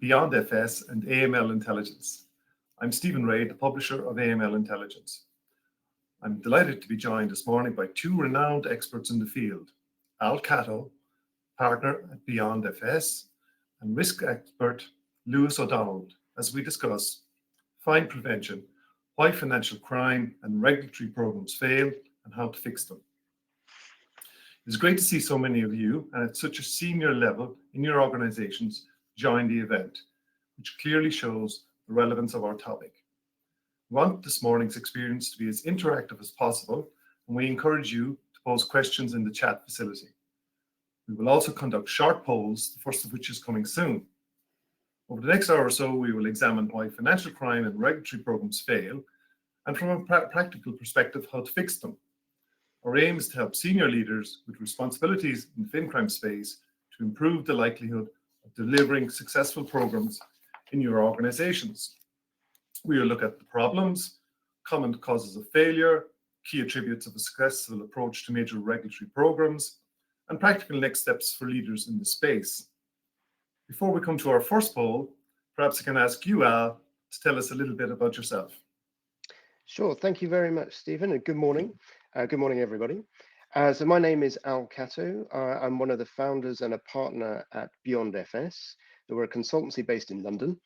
BeyondFS and AML Intelligence. I'm Stephen Ray, the publisher of AML Intelligence. I'm delighted to be joined this morning by two renowned experts in the field, Al Cato, partner at BeyondFS, and risk expert Lewis O'Donnell, as we discuss fine prevention, why financial crime and regulatory programs fail, and how to fix them. It's great to see so many of you, and at such a senior level in your organizations, join the event, which clearly shows the relevance of our topic. We want this morning's experience to be as interactive as possible, and we encourage you to pose questions in the chat facility. We will also conduct short polls, the first of which is coming soon. Over the next hour or so, we will examine why financial crime and regulatory programs fail, and from a practical perspective, how to fix them. Our aim is to help senior leaders with responsibilities in the fin-crime space to improve the likelihood of delivering successful programs in your organizations. We will look at the problems, common causes of failure, key attributes of a successful approach to major regulatory programs, and practical next steps for leaders in the space. Before we come to our first poll, perhaps I can ask you, Al, to tell us a little bit about yourself. Sure. Thank you very much, Stephen, and good morning. Good morning, everybody. So my name is Al Cato. I'm one of the founders and a partner at BeyondFS. We're a consultancy based in London.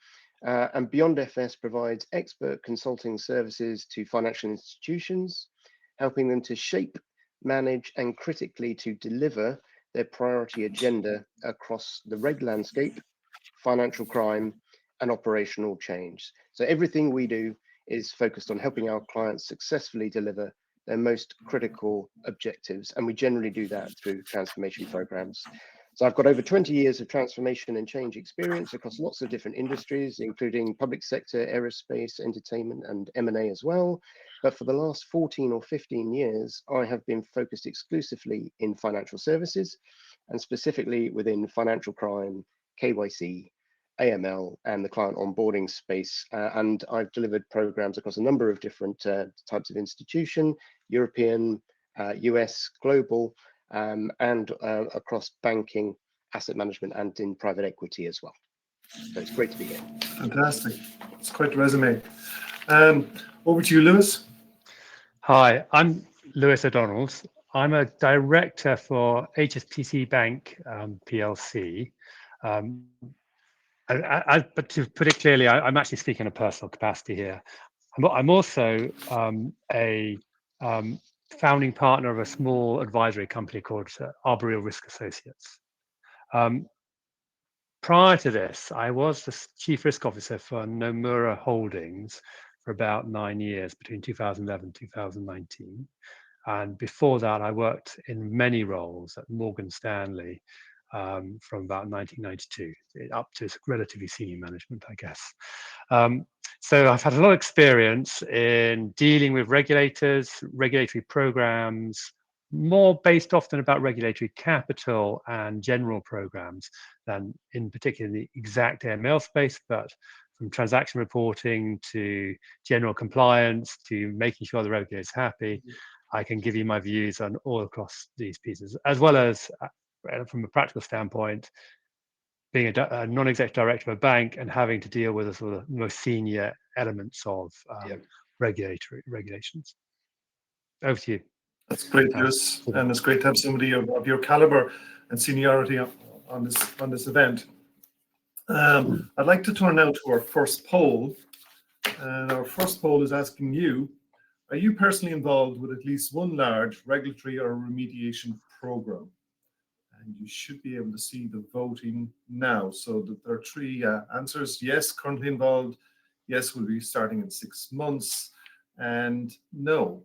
And BeyondFS provides expert consulting services to financial institutions, helping them to shape, manage, and critically to deliver their priority agenda across the reg landscape, financial crime, and operational change. So everything we do is focused on helping our clients successfully deliver their most critical objectives. And we generally do that through transformation programs. So I've got over 20 years of transformation and change experience across lots of different industries, including public sector, aerospace, entertainment, and M&A as well. But for the last 14 or 15 years, I have been focused exclusively in financial services, and specifically within financial crime, KYC, AML, and the client onboarding space. And I've delivered programs across a number of different types of institution, European, US, global, and across banking, asset management, and in private equity as well. So it's great to be here. Fantastic. It's quite a resume. Over to you, Lewis. Hi, I'm Lewis O'Donnell. I'm a director for HSBC Bank PLC. But to put it clearly, I'm actually speaking in a personal capacity here. I'm also a founding partner of a small advisory company called Arboreal Risk Associates. Prior to this, I was the chief risk officer for Nomura Holdings for about 9 years, between 2011 and 2019. And before that, I worked in many roles at Morgan Stanley from about 1992 up to relatively senior management, I guess. So I've had a lot of experience in dealing with regulators, regulatory programs, more based often about regulatory capital and general programs than in particular the exact AML space, but from transaction reporting to general compliance to making sure the regulator is happy. I can give you my views on all across these pieces, as well as from a practical standpoint, being a non-executive director of a bank and having to deal with the sort of most senior elements of regulations. Over to you. That's great, Lewis, and it's great to have somebody of your caliber and seniority on this event. I'd like to turn now to our first poll, and our first poll is asking you: are you personally involved with at least one large regulatory or remediation program? And you should be able to see the voting now. So there are three answers: yes, currently involved; yes, will be starting in 6 months; and no.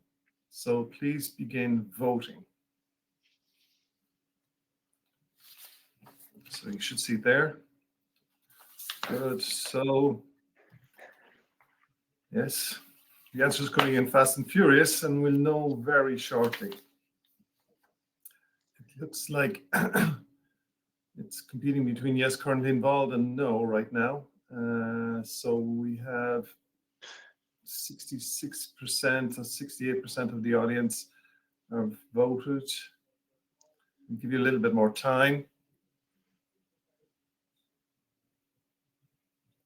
So please begin voting. So you should see it there. Good. So yes, the answer is coming in fast and furious, and we'll know very shortly. It looks like it's competing between yes, currently involved, and no right now. So we have 66% or 68% of the audience have voted. I'll give you a little bit more time.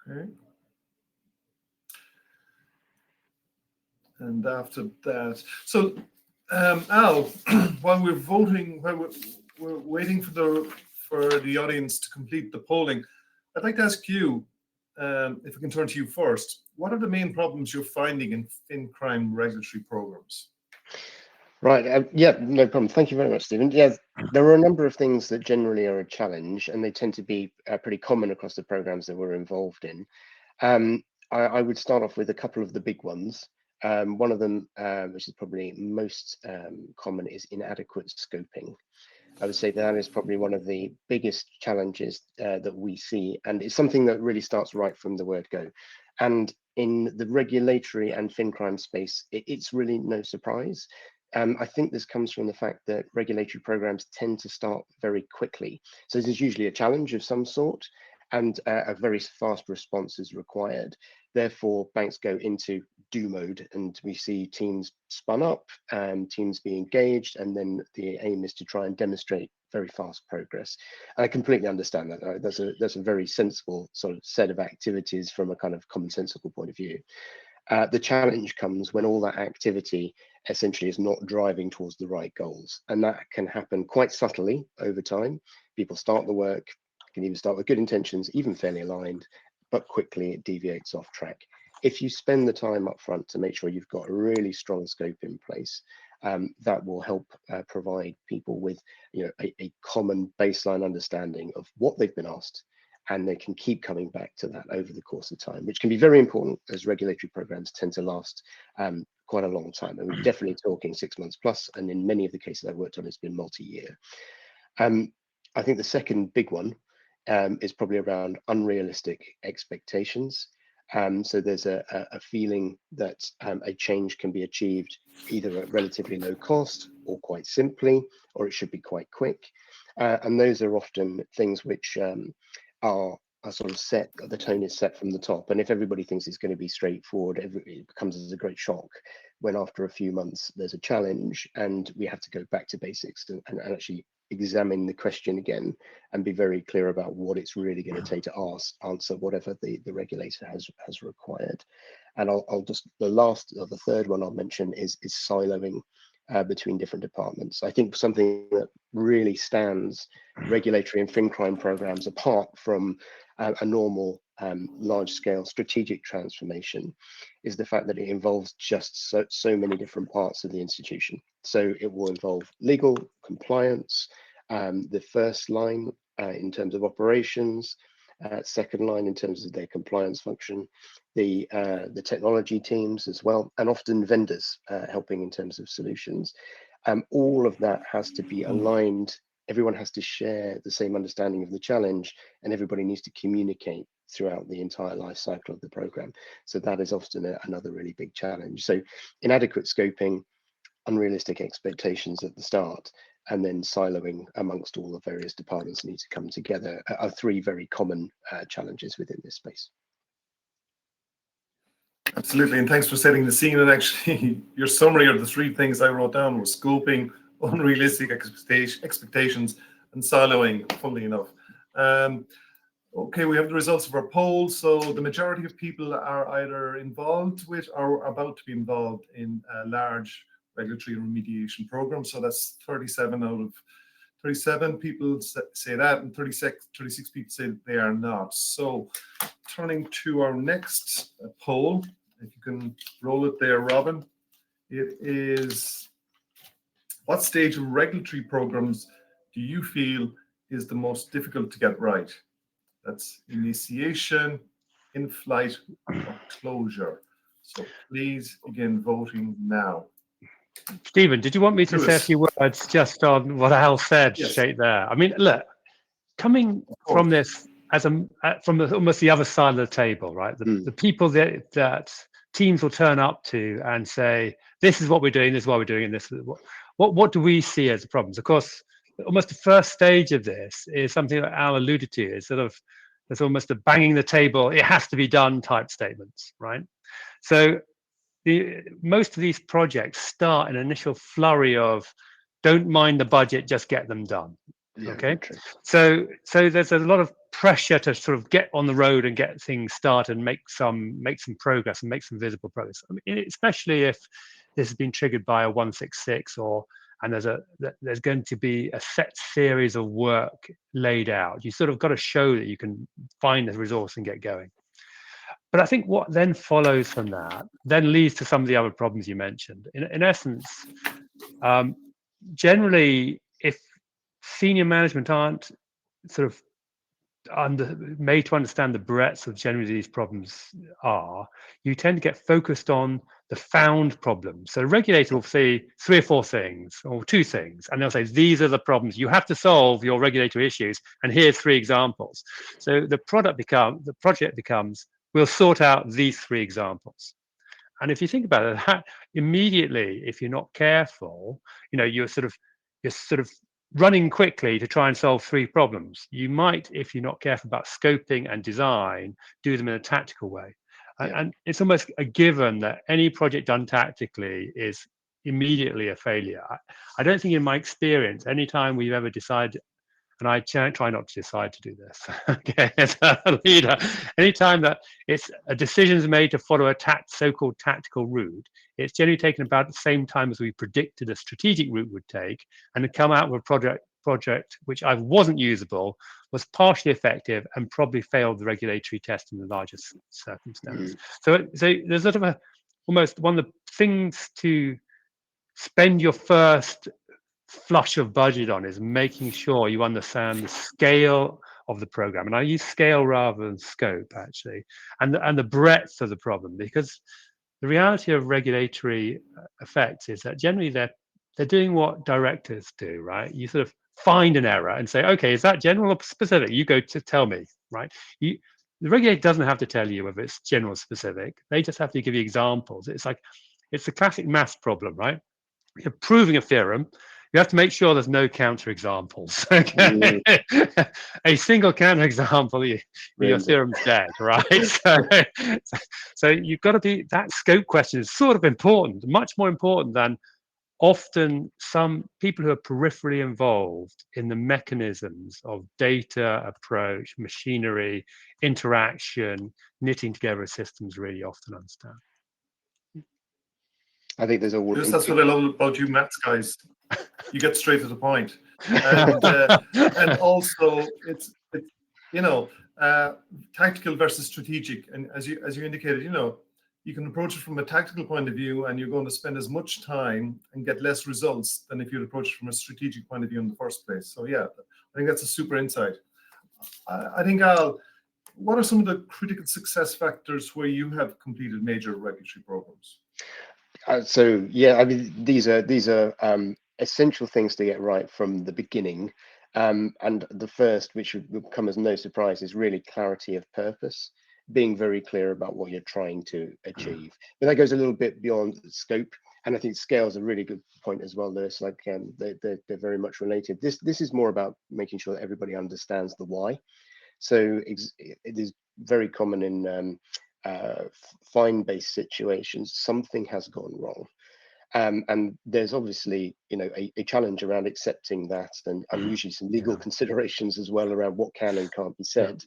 Okay. And after that, so Al, while we're voting, while we're waiting for the audience to complete the polling, I'd like to ask you, if we can turn to you first, what are the main problems you're finding in fin crime regulatory programs? Right. Yeah, no problem. Thank you very much, Stephen. Yeah, there are a number of things that generally are a challenge, and they tend to be pretty common across the programs that we're involved in. I would start off with a couple of the big ones. One of them, which is probably most common, is inadequate scoping. I would say that is probably one of the biggest challenges that we see, and it's something that really starts right from the word go. And in the regulatory and fin crime space, it's really no surprise. I think this comes from the fact that regulatory programs tend to start very quickly. So there's usually a challenge of some sort, and a very fast response is required. Therefore, banks go into do mode, and we see teams spun up, teams be engaged, and then the aim is to try and demonstrate very fast progress. And I completely understand that. That's a very sensible sort of set of activities from a kind of commonsensical point of view. The challenge comes when all that activity essentially is not driving towards the right goals, and that can happen quite subtly over time. People start the work, can even start with good intentions, even fairly aligned, but quickly it deviates off track. If you spend the time up front to make sure you've got a really strong scope in place, that will help provide people with a common baseline understanding of what they've been asked, and they can keep coming back to that over the course of time, which can be very important as regulatory programs tend to last quite a long time. And we're definitely talking 6 months plus, and in many of the cases I've worked on, it's been multi-year. I think the second big one is probably around unrealistic expectations. So there's a feeling that a change can be achieved either at relatively low cost or quite simply, or it should be quite quick. And those are often things which are sort of set, the tone is set from the top. And if everybody thinks it's going to be straightforward, it becomes as a great shock when after a few months there's a challenge and we have to go back to basics and actually examine the question again and be very clear about what it's really going to take to answer whatever the regulator has required. And I'll just, the last or the third one I'll mention is siloing between different departments. I think something that really stands regulatory and fin crime programs apart from a normal large-scale strategic transformation is the fact that it involves just so many different parts of the institution. So it will involve legal, compliance, the first line in terms of operations, second line in terms of their compliance function, the technology teams as well, and often vendors helping in terms of solutions. All of that has to be aligned. Everyone has to share the same understanding of the challenge, and everybody needs to communicate throughout the entire life cycle of the program. So that is often another really big challenge. So inadequate scoping, unrealistic expectations at the start, and then siloing amongst all the various departments need to come together are three very common challenges within this space. Absolutely, and thanks for setting the scene. And actually, your summary of the three things I wrote down was scoping, unrealistic expectations, and siloing, funnily enough. Okay, we have the results of our poll. So the majority of people are either involved with or about to be involved in a large regulatory remediation program. So that's 37 out of 37 people say that, and 36 people say they are not. So turning to our next poll, if you can roll it there, Robin, it is: what stage of regulatory programs do you feel is the most difficult to get right? That's initiation, in-flight, or closure. So please begin voting now. Stephen, did you want me to say a few words just on what Al said straight there? I mean, look, coming from this as from almost the other side of the table, right? The people that teams will turn up to and say, this is what we're doing, this is why we're doing it, this is what do we see as the problems? Of course, almost the first stage of this is something that Al alluded to, is sort of, there's almost a banging the table, it has to be done type statements, right? So most of these projects start an initial flurry of, don't mind the budget, just get them done. Okay, so there's a lot of pressure to sort of get on the road and get things started and make some progress and make some visible progress. I mean, especially if this has been triggered by a 166 and there's going to be a set series of work laid out. You sort of got to show that you can find the resource and get going. But I think what then follows from that then leads to some of the other problems you mentioned. In essence, generally, if senior management aren't sort of made to understand the breadth of generally these problems are, you tend to get focused on the found problems. So the regulator will say 3 or 4 things or 2 things, and they'll say, these are the problems you have to solve your regulatory issues, and here's 3 examples. So the project becomes, we'll sort out these 3 examples. And if you think about it, that immediately, if you're not careful, you're sort of running quickly to try and solve 3 problems. You might, if you're not careful about scoping and design, do them in a tactical way. Yeah. And it's almost a given that any project done tactically is immediately a failure. I don't think in my experience, anytime we've ever decided, and I try not to decide to do this, okay, as a leader, anytime that it's a decision is made to follow a so-called tactical route, it's generally taken about the same time as we predicted a strategic route would take, and to come out with a project which either wasn't usable, was partially effective, and probably failed the regulatory test in the largest circumstance. So there's sort of almost one of the things to spend your first flush of budget on is making sure you understand the scale of the program, and I use scale rather than scope actually, and the breadth of the problem, because the reality of regulatory effects is that generally they're doing what directors do, right? You sort of find an error and say, okay, is that general or specific? You go to tell me, right? The regulator doesn't have to tell you whether it's general or specific. They just have to give you examples. It's the classic math problem, right? You're proving a theorem. You have to make sure there's no counterexamples. Okay, a single counterexample, your theorem's dead, right? So you've got to be, that scope question is sort of important, much more important than often some people who are peripherally involved in the mechanisms of data approach, machinery, interaction, knitting together systems really often understand. I think there's a Yes, that's what I love about you maths guys. You get straight to the point, and also it's tactical versus strategic. And as you indicated, you can approach it from a tactical point of view, and you're going to spend as much time and get less results than if you'd approach it from a strategic point of view in the first place. So yeah, I think that's a super insight. I think Al, what are some of the critical success factors where you have completed major regulatory programs? So yeah, I mean, these are essential things to get right from the beginning. And the first, which would come as no surprise, is really clarity of purpose, being very clear about what you're trying to achieve. But that goes a little bit beyond scope. And I think scale is a really good point as well, Lewis. Like they're very much related. This is more about making sure that everybody understands the why. So it is very common in fine-based situations. Something has gone wrong. And there's obviously, a challenge around accepting that, and usually some legal considerations as well around what can and can't be said.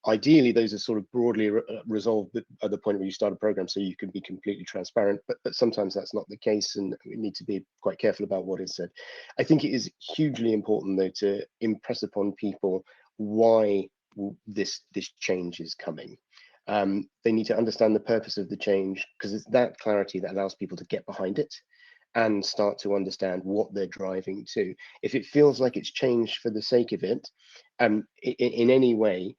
Ideally, those are sort of broadly resolved at the point where you start a program, so you can be completely transparent. But sometimes that's not the case, and we need to be quite careful about what is said. I think it is hugely important, though, to impress upon people why this change is coming. They need to understand the purpose of the change, because it's that clarity that allows people to get behind it and start to understand what they're driving to. If it feels like it's changed for the sake of it, in any way,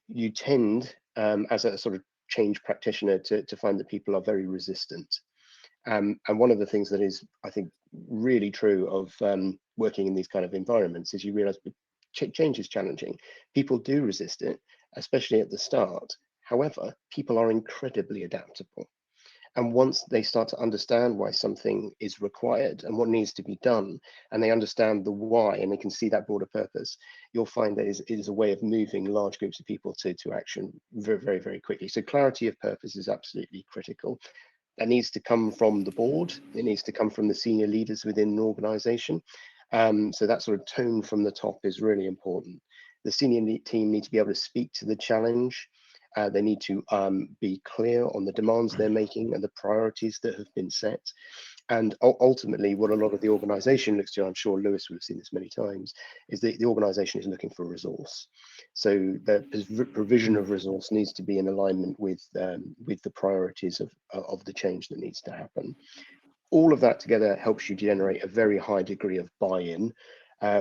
you tend, as a sort of change practitioner, to find that people are very resistant. And one of the things that is, I think, really true of working in these kind of environments is you realize change is challenging. People do resist it, especially at the start. However, people are incredibly adaptable. And once they start to understand why something is required and what needs to be done, and they understand the why, and they can see that broader purpose, you'll find that it is a way of moving large groups of people to action very, very, very quickly. So clarity of purpose is absolutely critical. That needs to come from the board. It needs to come from the senior leaders within an organization. So that sort of tone from the top is really important. The senior team need to be able to speak to the challenge. They need to be clear on the demands they're making and the priorities that have been set. And ultimately, what a lot of the organization looks to, I'm sure Lewis will have seen this many times, is that the organization is looking for resource. So the provision of resource needs to be in alignment with the priorities of the change that needs to happen. All of that together helps you generate a very high degree of buy-in,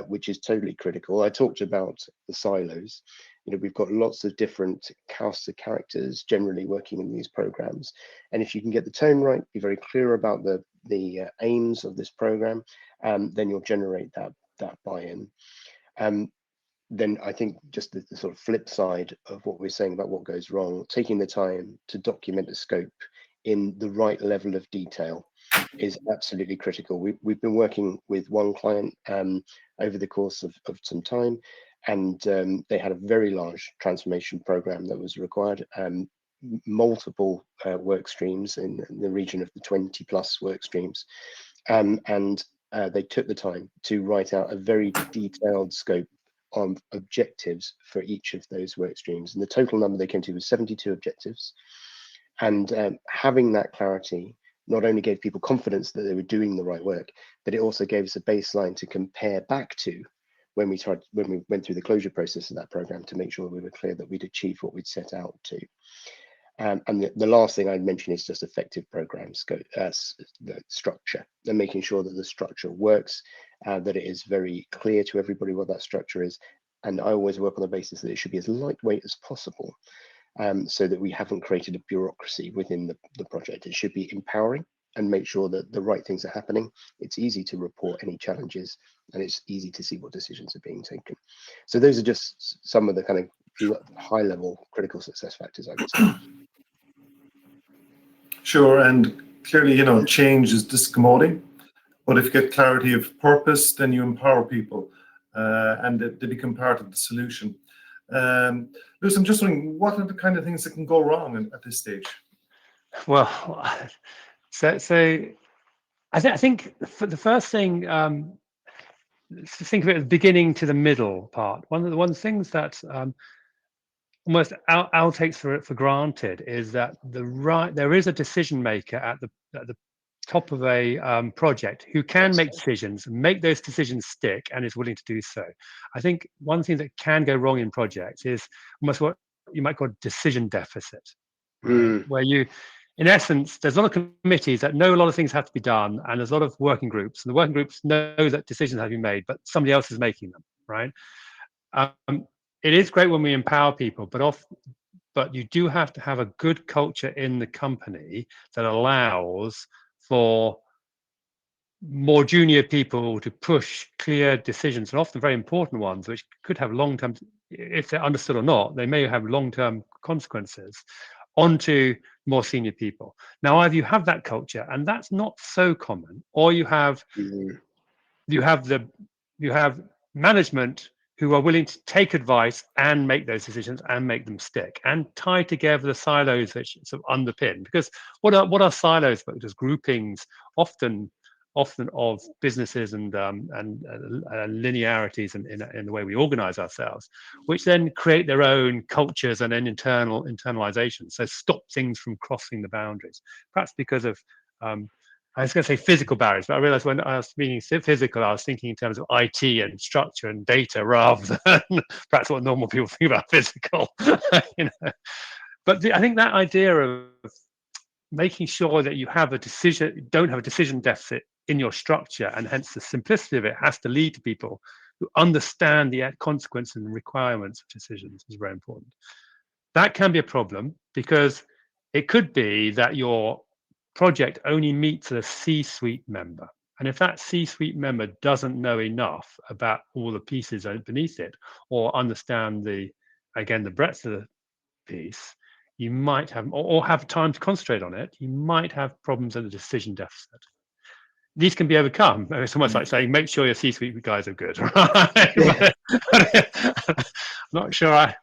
which is totally critical. I talked about the silos. We've got lots of different casts of characters generally working in these programs. And if you can get the tone right, be very clear about the aims of this program, then you'll generate that buy-in. Then I think just the sort of flip side of what we're saying about what goes wrong, taking the time to document the scope in the right level of detail is absolutely critical. We've been working with one client over the course of some time, and they had a very large transformation program that was required, multiple work streams in the region of the 20 plus work streams, and they took the time to write out a very detailed scope of objectives for each of those work streams, and the total number they came to was 72 objectives. And having that clarity not only gave people confidence that they were doing the right work, but it also gave us a baseline to compare back to when we went through the closure process of that program, to make sure we were clear that we'd achieved what we'd set out to. And the last thing I'd mention is just effective program scope, the structure, and making sure that the structure works, that it is very clear to everybody what that structure is. And I always work on the basis that it should be as lightweight as possible, so that we haven't created a bureaucracy within the project. It should be empowering and make sure that the right things are happening. It's easy to report any challenges, and it's easy to see what decisions are being taken. So those are just some of the kind of high level critical success factors, I would say. Sure, and clearly, change is discommoding, but if you get clarity of purpose, then you empower people, and they become part of the solution. Lewis, I'm just wondering, what are the kind of things that can go wrong at this stage? Well, so I think for the first thing, think of it at the beginning to the middle part. One of the things that almost Al takes for granted is that there is a decision maker at the top of a project who can make decisions, make those decisions stick, and is willing to do so. I think one thing that can go wrong in projects is almost what you might call decision deficit, right? Where you, in essence, there's a lot of committees that know a lot of things have to be done, and there's a lot of working groups, and the working groups know that decisions have to be made, but somebody else is making them, right? It is great when we empower people, but you do have to have a good culture in the company that allows for more junior people to push clear decisions, and often very important ones, which could have long-term, if they're understood or not, they may have long-term consequences, onto more senior people. Now, either you have that culture, and that's not so common, or you have management who are willing to take advice and make those decisions and make them stick, and tie together the silos which sort of underpin. Because what are silos but just groupings, often of businesses and linearities in the way we organize ourselves, which then create their own cultures and then internalization. So stop things from crossing the boundaries, perhaps because of I was going to say physical barriers, but I realized when I was meaning physical, I was thinking in terms of IT and structure and data rather than perhaps what normal people think about physical. But I think that idea of making sure that you don't have a decision deficit in your structure, and hence the simplicity of it has to lead to people who understand the consequences and requirements of decisions, is very important. That can be a problem because it could be that your project only meets a C-suite member. And if that C-suite member doesn't know enough about all the pieces beneath it, or understand the breadth of the piece, you might have, or have time to concentrate on it, you might have problems in the decision deficit. These can be overcome. It's almost like saying, make sure your C-suite guys are good, right? I'm not sure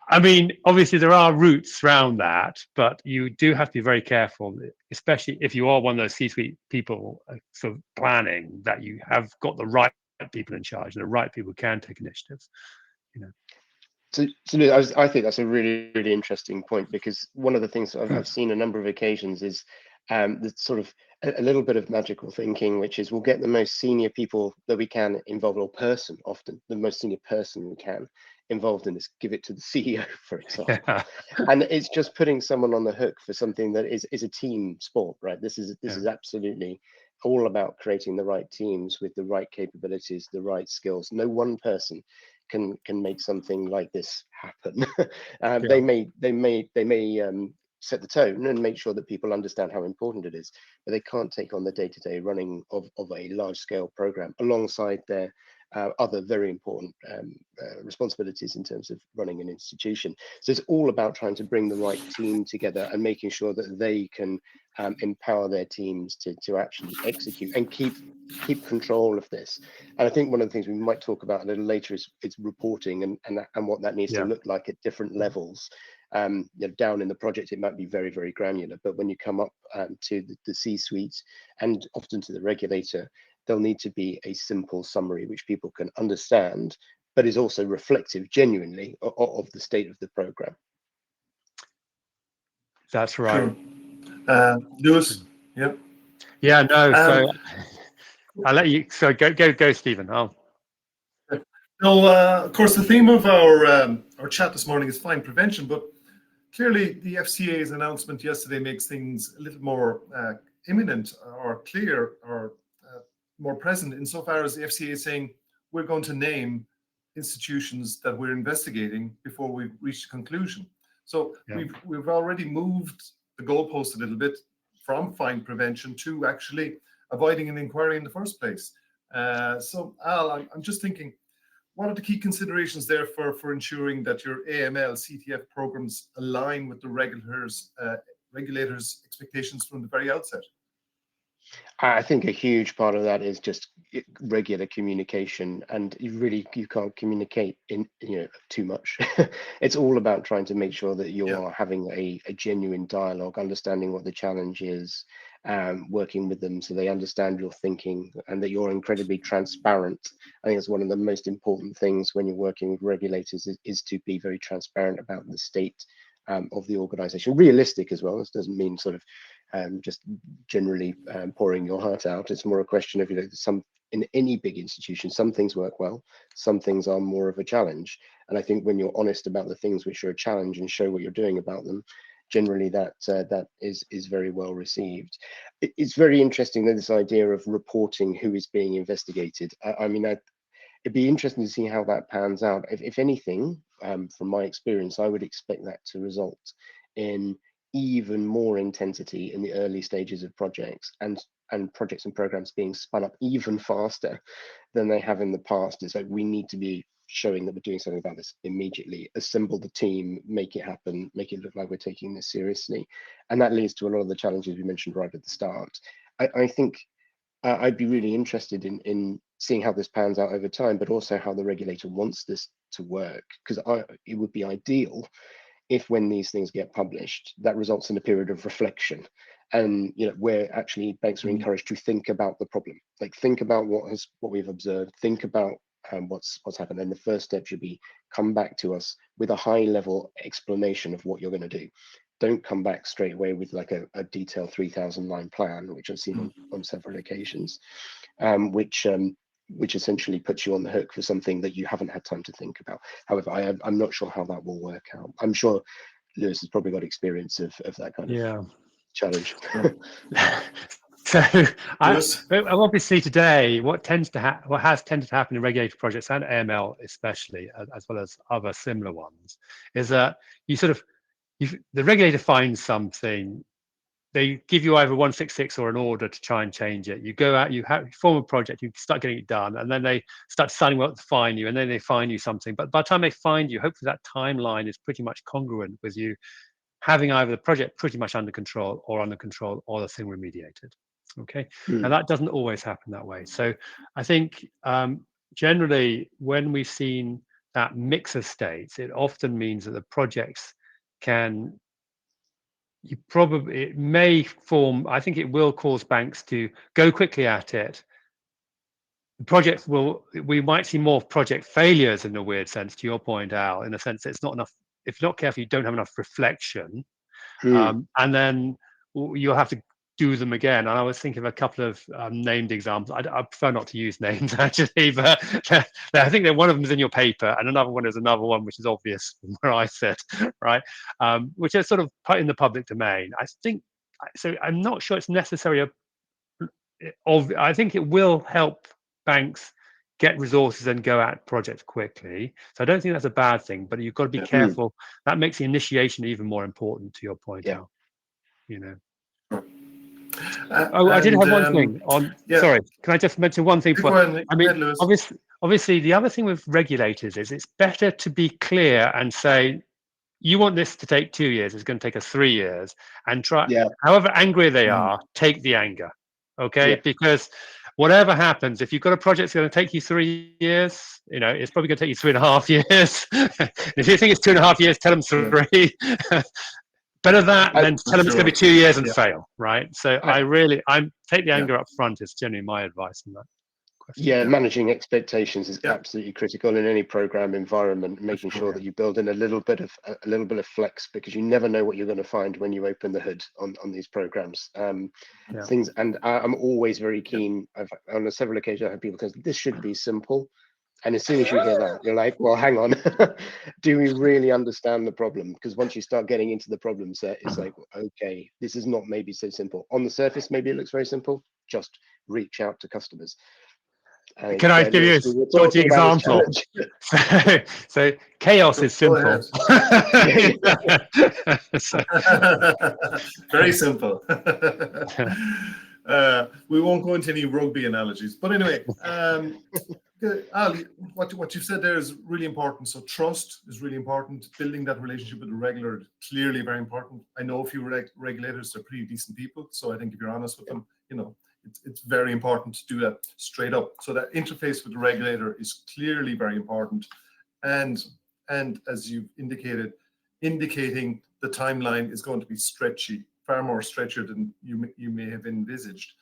I mean, obviously there are routes around that, but you do have to be very careful, especially if you are one of those C-suite people sort of planning, that you have got the right people in charge and the right people who can take initiatives. So I think that's a really, really interesting point, because one of the things I've seen a number of occasions is the sort of a little bit of magical thinking, which is we'll get the most senior people that we can involved, or person, often the most senior person we can involved in this, give it to the CEO, for example. Yeah. And it's just putting someone on the hook for something that is a team sport, right? This is absolutely all about creating the right teams with the right capabilities, the right skills. No one person can make something like this happen. They may set the tone and make sure that people understand how important it is, but they can't take on the day-to-day running of a large-scale program alongside their other very important responsibilities in terms of running an institution. So it's all about trying to bring the right team together and making sure that they can empower their teams to actually execute and keep control of this. And I think one of the things we might talk about a little later is reporting and what that needs to look like at different levels. Down in the project, it might be very, very granular, but when you come up to the C-suite and often to the regulator, there'll need to be a simple summary which people can understand, but is also reflective genuinely of the state of the program. That's right. Sure. Lewis, yeah. Yeah, no, so I'll let you, so go, Stephen. No, of course, the theme of our chat this morning is fine prevention, but clearly the FCA's announcement yesterday makes things a little more imminent or clear or more present, insofar as the FCA is saying we're going to name institutions that we're investigating before we've reached a conclusion. So we've already moved the goalpost a little bit from fine prevention to actually avoiding an inquiry in the first place. So Al, I'm just thinking, what are the key considerations there for ensuring that your AML CTF programs align with the regulators' expectations from the very outset? I think a huge part of that is just regular communication, and you can't communicate in too much. It's all about trying to make sure that you're having a genuine dialogue, understanding what the challenge is, working with them so they understand your thinking, and that you're incredibly transparent. I think it's one of the most important things when you're working with regulators is to be very transparent about the state of the organization. Realistic as well. This doesn't mean sort of just generally pouring your heart out. It's more a question of, in any big institution, some things work well, some things are more of a challenge. And I think when you're honest about the things which are a challenge and show what you're doing about them, generally that is very well received. It's very interesting that this idea of reporting who is being investigated. I mean, it'd be interesting to see how that pans out. If anything, from my experience, I would expect that to result in even more intensity in the early stages of projects, and projects and programs being spun up even faster than they have in the past. It's like we need to be showing that we're doing something about this immediately, assemble the team, make it happen, make it look like we're taking this seriously. And that leads to a lot of the challenges we mentioned right at the start. I think I'd be really interested in seeing how this pans out over time, but also how the regulator wants this to work, because it would be ideal if, when these things get published, that results in a period of reflection, and where actually banks are encouraged to think about the problem, like think about what we've observed, think about what's happened, and the first step should be come back to us with a high level explanation of what you're going to do. Don't come back straight away with like a detailed 3,000 line plan, which I've seen on several occasions, which essentially puts you on the hook for something that you haven't had time to think about. However, I'm not sure how that will work out. I'm sure Lewis has probably got experience of that kind of challenge. So obviously today, what has tended to happen in regulated projects and AML especially, as well as other similar ones, is that the regulator finds something, they give you either 166 or an order to try and change it. You go out, you form a project, you start getting it done, and then they start deciding what to fine you, and then they fine you something. But by the time they find you, hopefully that timeline is pretty much congruent with you having either the project pretty much under control or the thing remediated. Okay, and that doesn't always happen that way. So I think generally when we've seen that mix of states, it often means that the projects can, it may form, I think it will cause banks to go quickly at it, projects we might see more project failures in a weird sense, to your point, Al, in a sense that it's not enough. If you're not careful, you don't have enough reflection, and then you'll have to do them again. And I was thinking of a couple of named examples. I prefer not to use names actually, but I think that one of them is in your paper, and another one is another one which is obvious from where I sit, right? Which is sort of put in the public domain. I think so. I'm not sure it's necessary. I think it will help banks get resources and go at projects quickly. So I don't think that's a bad thing, but you've got to be careful. That makes the initiation even more important, to your point, Al. You know. I did have one thing on. Sorry, can I just mention one thing? I mean, obviously, the other thing with regulators is it's better to be clear and say, you want this to take 2 years, it's going to take us 3 years, and try. However angry they are, take the anger. Okay, because whatever happens, if you've got a project that's going to take you 3 years, you know, it's probably going to take you 3.5 years. If you think it's 2.5 years, tell them 3. Better that than tell them it's going to be 2 years and fail, right? So I'm take the anger up front is generally my advice on that question. Managing expectations is absolutely critical in any program environment, making sure that you build in a little bit of flex, because you never know what you're going to find when you open the hood on these programs. Things, and I'm always very keen. On several occasions I have people say this should be simple, and as soon as you hear that, you're like, well, hang on, do we really understand the problem? Because once you start getting into the problem set, it's like, okay, this is not maybe so simple. On the surface, maybe it looks very simple. Just reach out to customers. Can I give you a dodgy example? So chaos is simple. Very simple. We won't go into any rugby analogies, but anyway, Al, what you've said there is really important. So trust is really important. Building that relationship with the regulator is clearly very important. I know a few regulators, they're pretty decent people, so I think if you're honest with them, you know, it's very important to do that straight up. So that interface with the regulator is clearly very important, and as you've indicated, indicating the timeline is going to be stretchy, far more stretchier than you may have envisaged.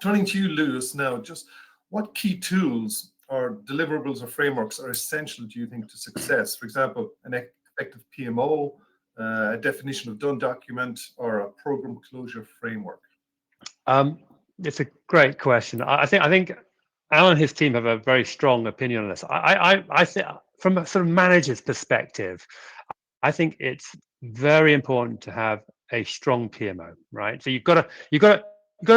Turning to you, Lewis, now, just what key tools or deliverables or frameworks are essential, do you think, to success? For example, an effective PMO, a definition of done document, or a program closure framework? It's a great question. I think Alan and his team have a very strong opinion on this. I think from a sort of manager's perspective, I think it's very important to have a strong PMO, right? So you've got to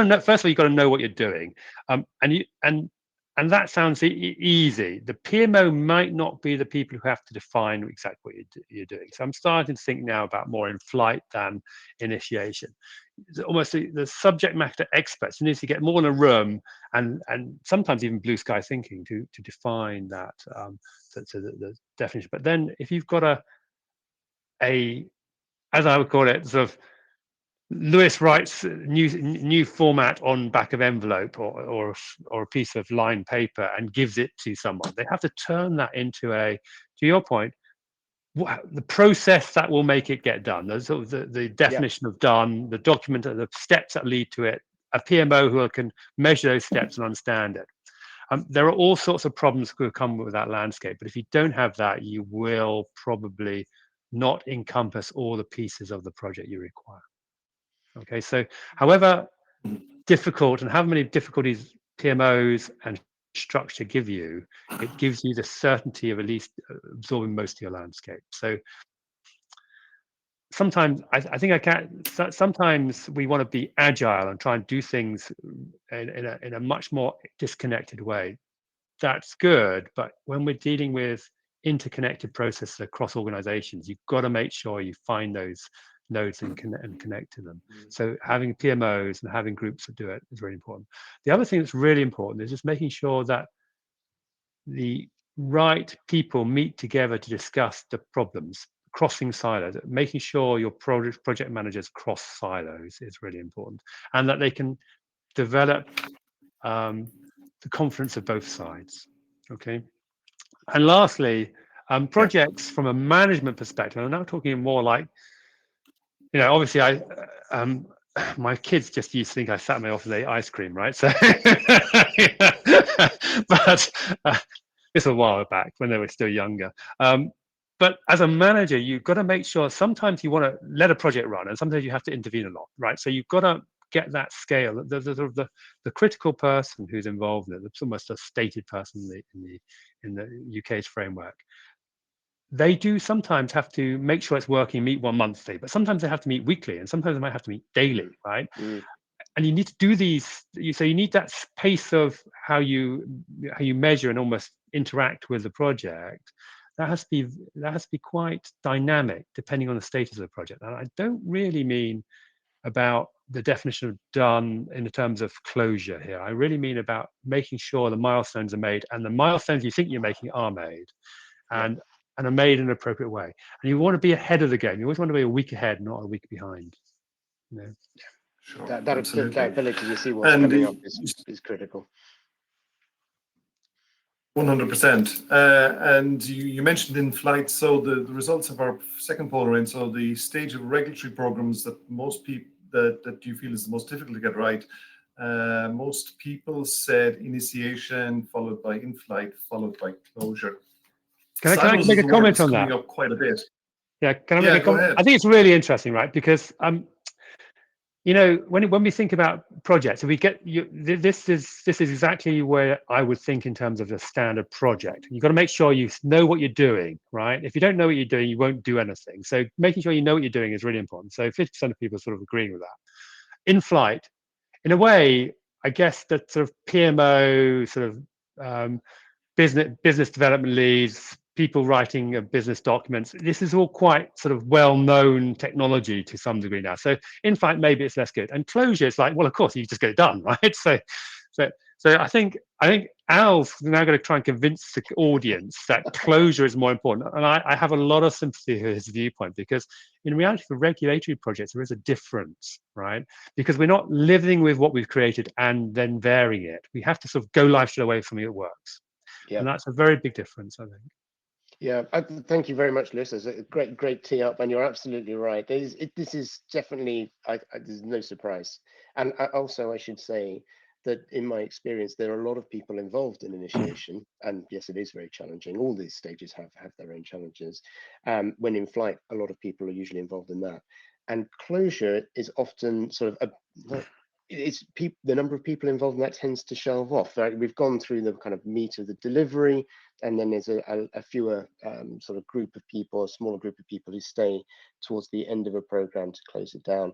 know, first of all, you've got to know what you're doing, and that sounds easy. The PMO might not be the people who have to define exactly what you're doing. So I'm starting to think now about more in flight than initiation. It's almost the subject matter experts need to get more in a room, and sometimes even blue sky thinking to define that, the definition. But then if you've got a as I would call it, sort of Lewis writes new format on back of envelope or a piece of lined paper and gives it to someone. They have to turn that into to your point, the process that will make it get done. There's sort of the definition of done, the document, the steps that lead to it. A PMO who can measure those steps and understand it. There are all sorts of problems that come with that landscape, but if you don't have that, you will probably not encompass all the pieces of the project you require. Okay, so however difficult and how many difficulties PMOs and structure give you, it gives you the certainty of at least absorbing most of your landscape. So sometimes sometimes we want to be agile and try and do things in a much more disconnected way. That's good, but when we're dealing with interconnected processes across organizations, you've got to make sure you find those nodes and connect to them. So having PMOs and having groups that do it is really important. The other thing that's really important is just making sure that the right people meet together to discuss the problems, crossing silos, making sure your project managers cross silos is really important, and that they can develop the confidence of both sides. Okay. And lastly, projects from a management perspective, I'm now talking more like, you know, obviously my kids just used to think I sat in my office and ate ice cream, right? So But this was a while back when they were still younger. But as a manager, you've got to make sure sometimes you want to let a project run, and sometimes you have to intervene a lot, right? So you've got to get that scale. The critical person who's involved in it, it's almost a stated person in the UK's framework. They do sometimes have to make sure it's working, meet one monthly, but sometimes they have to meet weekly, and sometimes they might have to meet daily, right? And you need to do these. So you need that pace of how you measure and almost interact with the project. That has to be quite dynamic depending on the status of the project. And I don't really mean about the definition of done in the terms of closure here. I really mean about making sure the milestones are made, and the milestones you think you're making are made, and are made in an appropriate way. And you want to be ahead of the game. You always want to be a week ahead, not a week behind. You know? Sure, that absolutely. ability to see what's coming up is critical. 100%. And you mentioned in flight, so the results of our second poll round, so the stage of regulatory programs that most people that you feel is the most difficult to get right, most people said initiation followed by in-flight followed by closure. Can I make a comment on that? Coming up quite a bit. Yeah, can I make a comment? Go ahead. I think it's really interesting, right? Because you know, when we think about projects, we get this is exactly where I would think in terms of a standard project. You've got to make sure you know what you're doing, right? If you don't know what you're doing, you won't do anything. So making sure you know what you're doing is really important. So 50% of people are sort of agreeing with that. In flight, in a way, I guess that sort of PMO, sort of business development leads, people writing business documents, this is all quite sort of well-known technology to some degree now. So in flight, maybe it's less good. And closure, it's like, well, of course, you just get it done, right? So I think Al's now going to try and convince the audience that closure is more important. And I have a lot of sympathy with his viewpoint, because in reality, for regulatory projects, there is a difference, right? Because we're not living with what we've created and then varying it. We have to sort of go live straight away from something that works. And that's a very big difference, I think. Yeah, thank you very much, Lewis. It's a great tee up, and you're absolutely right. This is definitely, there's no surprise. And also, I should say that in my experience, there are a lot of people involved in initiation, and yes, it is very challenging. All these stages have their own challenges. When in flight, a lot of people are usually involved in that. And closure is often sort of the number of people involved in that tends to shelve off. Right? We've gone through the kind of meat of the delivery, and then there's a fewer sort of group of people, a smaller group of people who stay towards the end of a program to close it down.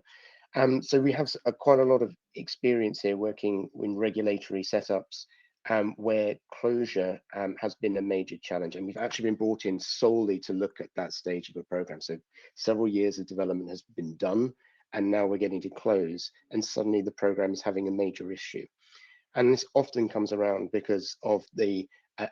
So we have quite a lot of experience here working in regulatory setups where closure has been a major challenge, and we've actually been brought in solely to look at that stage of a program. So several years of development has been done, and now we're getting to close, and suddenly the program is having a major issue. And this often comes around because of a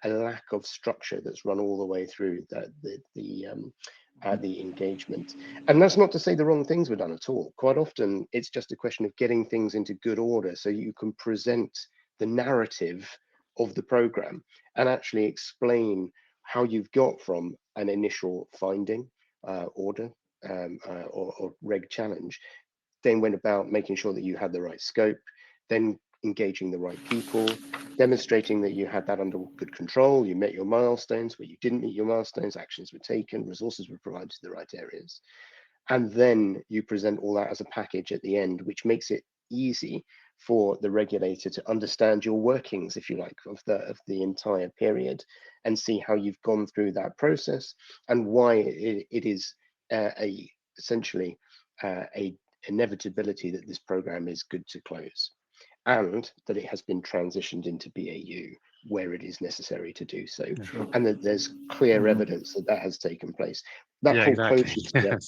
lack of structure that's run all the way through the engagement. And that's not to say the wrong things were done at all. Quite often, it's just a question of getting things into good order so you can present the narrative of the program and actually explain how you've got from an initial finding, order, or reg challenge, then went about making sure that you had the right scope, then engaging the right people, demonstrating that you had that under good control, you met your milestones. Where you didn't meet your milestones, actions were taken, resources were provided to the right areas. And then you present all that as a package at the end, which makes it easy for the regulator to understand your workings, if you like, of the entire period, and see how you've gone through that process and why it is essentially a inevitability that this program is good to close, and that it has been transitioned into BAU where it is necessary to do so, and that there's clear evidence that has taken place. That whole closure step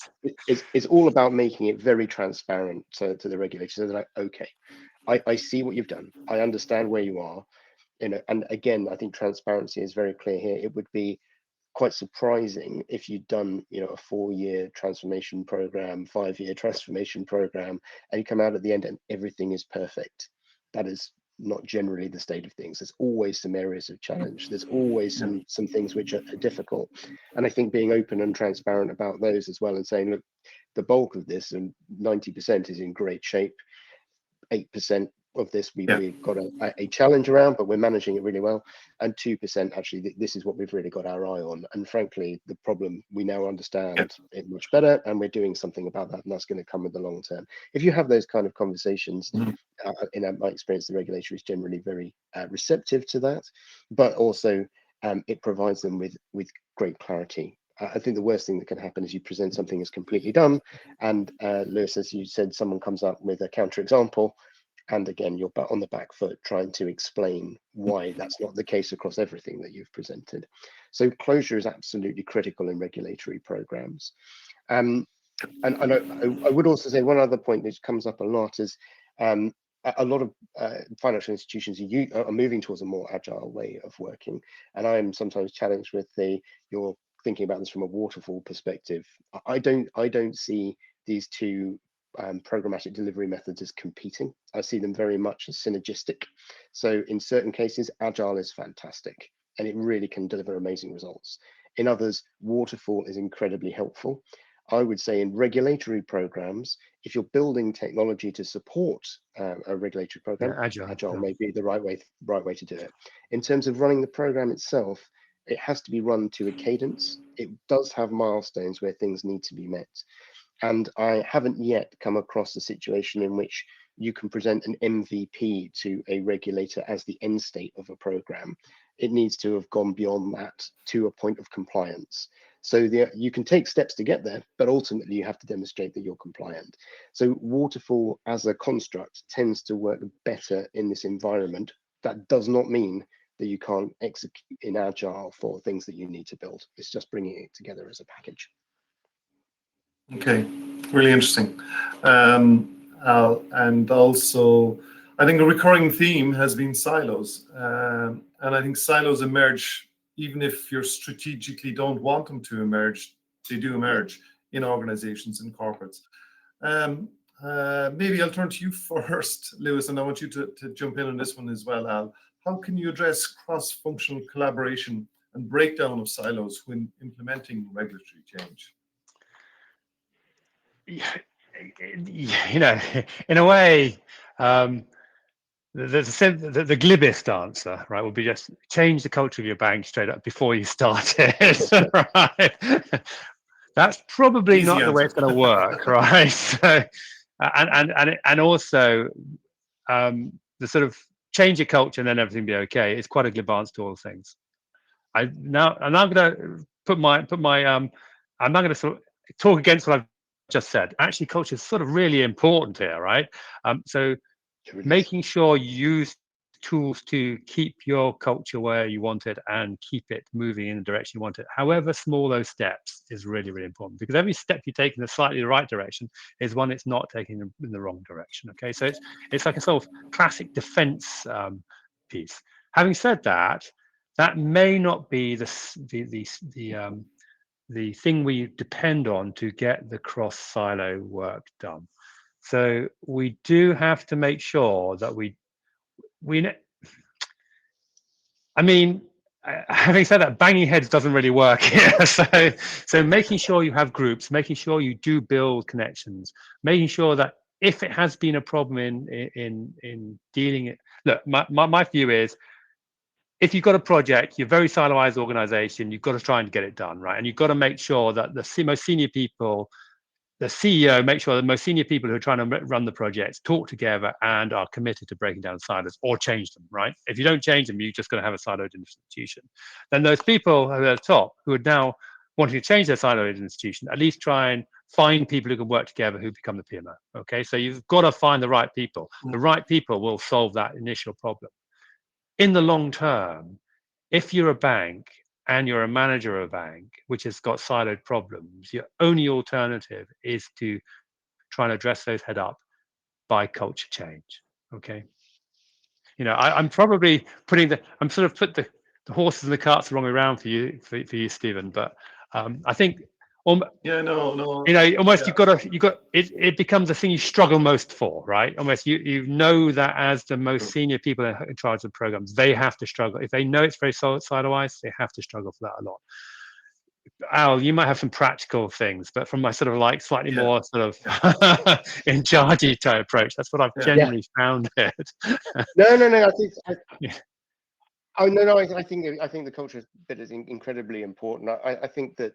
is all about making it very transparent to the regulator, so they're like, okay, I see what you've done, I understand where you are, and again, I think transparency is very clear here. It would be quite surprising if you'd done, a 4-year transformation program, 5-year transformation program, and you come out at the end and everything is perfect. That is not generally the state of things. There's always some areas of challenge. There's always some things which are difficult. And I think being open and transparent about those as well, and saying, look, the bulk of this, and 90% is in great shape, 8% of this Yeah. we've got a challenge around, but we're managing it really well. And 2%, actually, this is what we've really got our eye on. And frankly, the problem, we now understand it much better, and we're doing something about that, and that's going to come in the long term. If you have those kind of conversations, in my experience, the regulator is generally very receptive to that, but also it provides them with great clarity. I think the worst thing that can happen is you present something as completely done, and Lewis, as you said, someone comes up with a counterexample, and again, you're on the back foot trying to explain why that's not the case across everything that you've presented. So closure is absolutely critical in regulatory programs. And I would also say one other point that comes up a lot is a lot of financial institutions are moving towards a more agile way of working. And I am sometimes challenged with you're thinking about this from a waterfall perspective. I don't see these two programmatic delivery methods as competing. I see them very much as synergistic. So in certain cases, agile is fantastic and it really can deliver amazing results. In others, waterfall is incredibly helpful. I would say in regulatory programs, if you're building technology to support a regulatory program, agile may be the right way to do it. In terms of running the program itself, it has to be run to a cadence. It does have milestones where things need to be met. And I haven't yet come across a situation in which you can present an MVP to a regulator as the end state of a program. It needs to have gone beyond that to a point of compliance. So you can take steps to get there, but ultimately you have to demonstrate that you're compliant. So waterfall as a construct tends to work better in this environment. That does not mean that you can't execute in agile for things that you need to build. It's just bringing it together as a package. Okay, really interesting. And also, I think a recurring theme has been silos. And I think silos emerge, even if you strategically don't want them to emerge, they do emerge in organizations and corporates. Maybe I'll turn to you first, Lewis, and I want you to jump in on this one as well, Al. How can you address cross-functional collaboration and breakdown of silos when implementing regulatory change? You know, in a way, the glibest answer, right, would be just change the culture of your bank straight up before you start it. Right? That's probably Easy not answer. the way it's going to work, right? So, and also the sort of change your culture and then everything be okay. It's quite a glib answer to all things. I'm going to I'm not going to sort of talk against what I've just said. Actually, culture is sort of really important here, right? So making sure you use tools to keep your culture where you want it and keep it moving in the direction you want it, however small those steps, is really, really important, because every step you take in the slightly the right direction is one it's not taking in the wrong direction. Okay, so it's like a sort of classic defense piece. Having said that, that may not be the thing we depend on to get the cross silo work done. So we do have to make sure that I mean, having said that, banging heads doesn't really work here. So making sure you have groups, making sure you do build connections, making sure that if it has been a problem in dealing it. Look, my view is, if you've got a project, you're a very siloized organization, you've got to try and get it done, right? And you've got to make sure that the most senior people, the CEO, make sure the most senior people who are trying to run the projects talk together and are committed to breaking down silos or change them, right? If you don't change them, you're just going to have a siloed institution. Then those people who are at the top, who are now wanting to change their siloed institution, at least try and find people who can work together who become the PMO, okay? So you've got to find the right people. The right people will solve that initial problem. In the long term, if you're a bank and you're a manager of a bank which has got siloed problems, your only alternative is to try and address those head up by culture change. Okay. You know, I'm probably put the horses and the carts the wrong way around for you, Stephen. But I think Yeah, no. You know, almost it becomes the thing you struggle most for, right? Almost you know that as the most senior people in charge of programs, they have to struggle. If they know it's very siloized, they have to struggle for that a lot. Al, you might have some practical things, but from my sort of like slightly Yeah. more sort of in chargey type approach, that's what I've Yeah. generally found it. No. I think Yeah. Oh no, I think the culture bit is incredibly important. I think that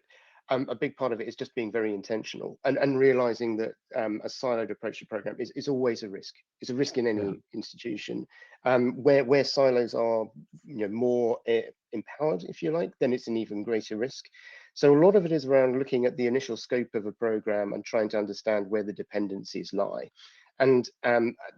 a big part of it is just being very intentional and realizing that a siloed approach to program is always a risk. It's a risk in any institution. Where silos are, more empowered, if you like, then it's an even greater risk. So a lot of it is around looking at the initial scope of a program and trying to understand where the dependencies lie. And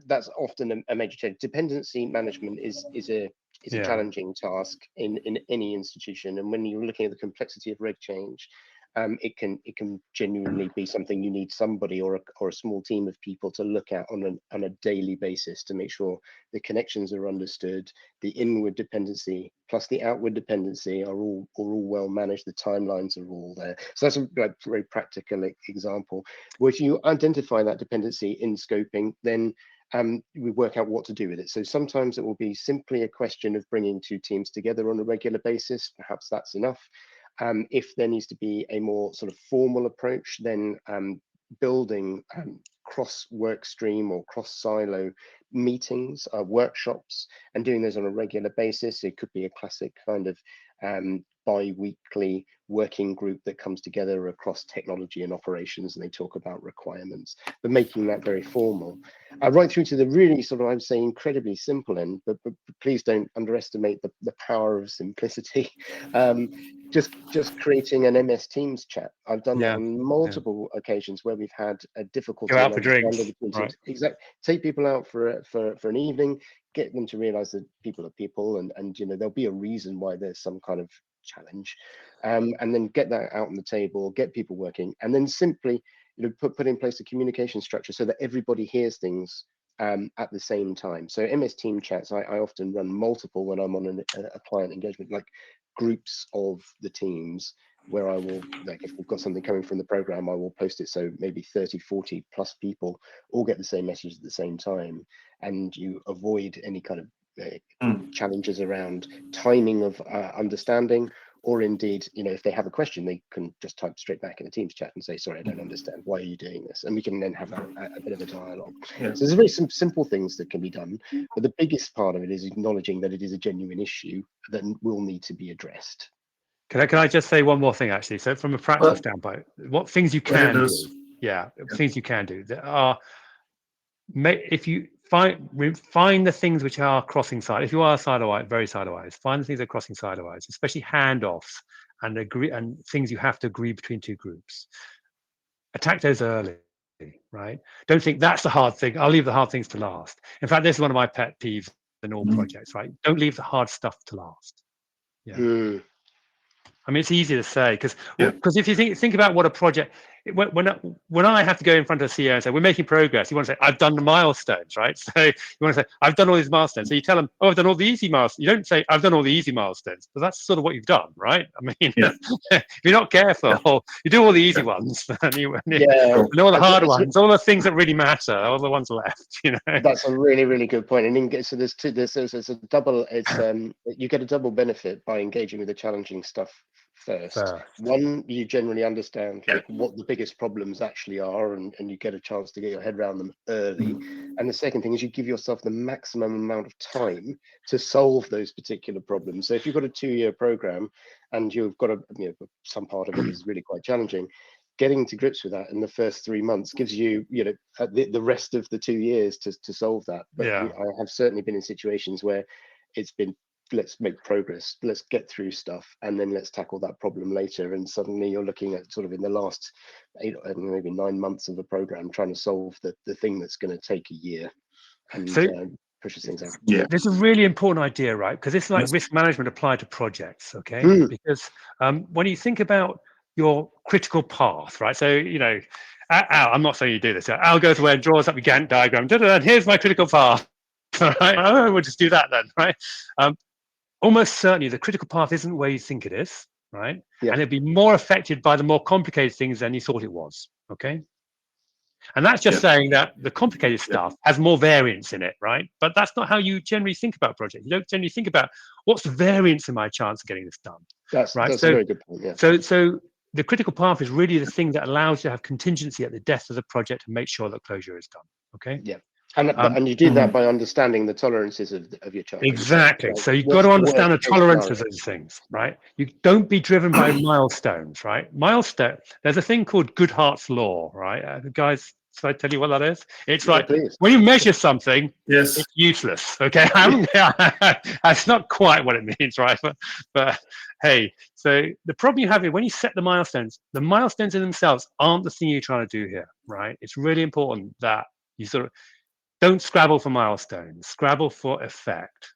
that's often a major change. Dependency management is a challenging task in any institution, and when you're looking at the complexity of reg change, it can genuinely be something you need somebody or a small team of people to look at on a daily basis to make sure the connections are understood, the inward dependency plus the outward dependency are all well managed, the timelines are all there. So that's a very practical example. Once you identify that dependency in scoping, then we work out what to do with it. So sometimes it will be simply a question of bringing two teams together on a regular basis. Perhaps that's enough. If there needs to be a more sort of formal approach, then building cross work stream or cross silo meetings, workshops, and doing those on a regular basis. It could be a classic kind of bi-weekly working group that comes together across technology and operations, and they talk about requirements, but making that very formal. Right through to the really sort of, I would say, incredibly simple end, but please don't underestimate the power of simplicity. Just creating an MS Teams chat. I've done that on multiple occasions where we've had a difficulty Go out in for drinks, understanding between teams. right? Exactly. Take people out for an evening, get them to realize that people are people, and there'll be a reason why there's some kind of challenge, and then get that out on the table, get people working, and then simply put in place a communication structure so that everybody hears things at the same time. So MS Team chats, I often run multiple when I'm on a client engagement, like groups of the teams, where I will, like, if we've got something coming from the program, I will post it so maybe 30, 40 plus people all get the same message at the same time, and you avoid any kind of challenges around timing of understanding, or indeed, if they have a question, they can just type straight back in the Teams chat and say, sorry, I don't understand, why are you doing this? And we can then have a bit of a dialogue. Yeah. So there's very simple things that can be done, but the biggest part of it is acknowledging that it is a genuine issue that will need to be addressed. Can I just say one more thing, actually? So from a practical standpoint, what things you can do? Things you can do. There are, if you find the things which are crossing side. If you are sidewise, very sidewise, find the things that are crossing sidewise, especially handoffs and things you have to agree between two groups. Attack those early, right? Don't think that's the hard thing. I'll leave the hard things to last. In fact, this is one of my pet peeves in all projects, right? Don't leave the hard stuff to last. Yeah. I mean, it's easy to say because if you think about what a project, when I have to go in front of a CEO and say we're making progress, you want to say I've done the milestones, right? So you want to say I've done all these milestones. So you tell them, oh, I've done all the easy milestones. You don't say I've done all the easy milestones, but that's sort of what you've done, right? I mean, if you're not careful, you do all the easy ones, and all the hard ones, all the things that really matter, all the ones left. That's a really, really good point. And so there's a double. You get a double benefit by engaging with the challenging stuff first. One, you generally understand what the biggest problems actually are, and you get a chance to get your head around them early. And the second thing is you give yourself the maximum amount of time to solve those particular problems. So if you've got a 2-year program and you've got some part of it is really quite challenging, getting to grips with that in the first 3 months gives you the rest of the 2 years to solve that. But I have certainly been in situations where it's been, let's make progress, let's get through stuff, and then let's tackle that problem later. And suddenly you're looking at sort of in the last 8 or maybe 9 months of the program trying to solve the thing that's going to take a year, and pushes things out. There's a really important idea, right? Because it's like risk management applied to projects, okay? Because when you think about your critical path, right? So Al, I'm not saying you do this. Al goes away and draws up a Gantt diagram. And here's my critical path. Right? Oh, we'll just do that then, right? Almost certainly the critical path isn't where you think it is, right? And it'll be more affected by the more complicated things than you thought it was, okay? And that's just saying that the complicated stuff has more variance in it, right? But that's not how you generally think about projects. You don't generally think about what's the variance in my chance of getting this done. That's a very good point. So the critical path is really the thing that allows you to have contingency at the death of the project and make sure that closure is done. Okay. Yeah. And you do that by understanding the tolerances of your child. Exactly. Right? So you've got What's to the understand the worst case tolerances scenario? of things, right? You don't be driven by milestones, right? There's a thing called Goodhart's law, right? Guys, should I tell you what that is? It's Yeah, like please. when you measure something, Yes. it's useless. Okay. That's not quite what it means, right? But hey, so the problem you have is when you set the milestones in themselves aren't the thing you're trying to do here, right? It's really important that you sort of don't scrabble for milestones, scrabble for effect.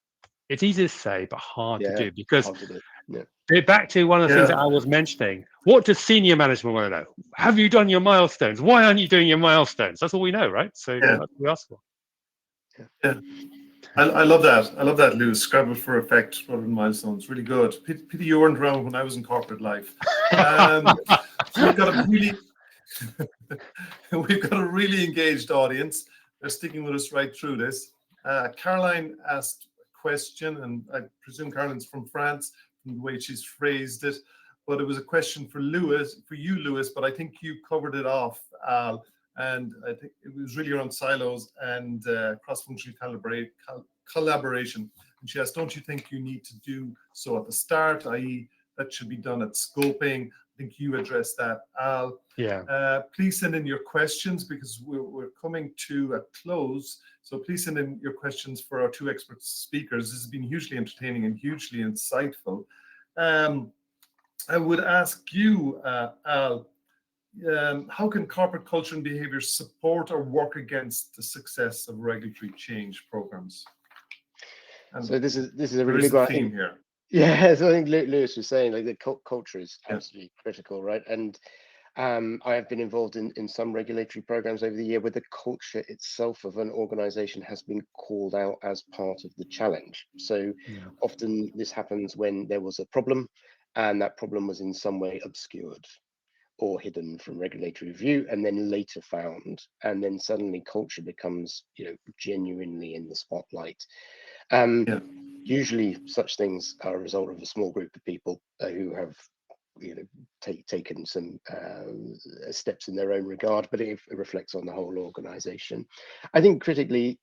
It's easy to say, but hard to do, because hard to do. Yeah. back to one of the things that I was mentioning, what does senior management want to know? Have you done your milestones? Why aren't you doing your milestones? That's all we know, right? So that's what we ask for. Yeah. I love that. I love that, Lou. Scrabble for effect rather than milestones. Really good. Pity you weren't around when I was in corporate life. We've got a really engaged audience. They're sticking with us right through this. Caroline asked a question, and I presume Caroline's from France from the way she's phrased it. But it was a question for you, Lewis. But I think you covered it off, Al. And I think it was really around silos and cross-functional collaboration. And she asked, don't you think you need to do so at the start, i.e. that should be done at scoping? I think you addressed that, Al. Yeah. Please send in your questions because we're coming to a close. So please send in your questions for our two expert speakers. This has been hugely entertaining and hugely insightful. I would ask you, Al, how can corporate culture and behavior support or work against the success of regulatory change programs? And so this is a really big theme here. Yeah, so I think Lewis was saying, like, the culture is absolutely critical, right? And I have been involved in some regulatory programs over the year where the culture itself of an organization has been called out as part of the challenge. So often this happens when there was a problem and that problem was in some way obscured or hidden from regulatory review and then later found, and then suddenly culture becomes, genuinely in the spotlight. Usually such things are a result of a small group of people who have taken some steps in their own regard, but it reflects on the whole organization. I think critically,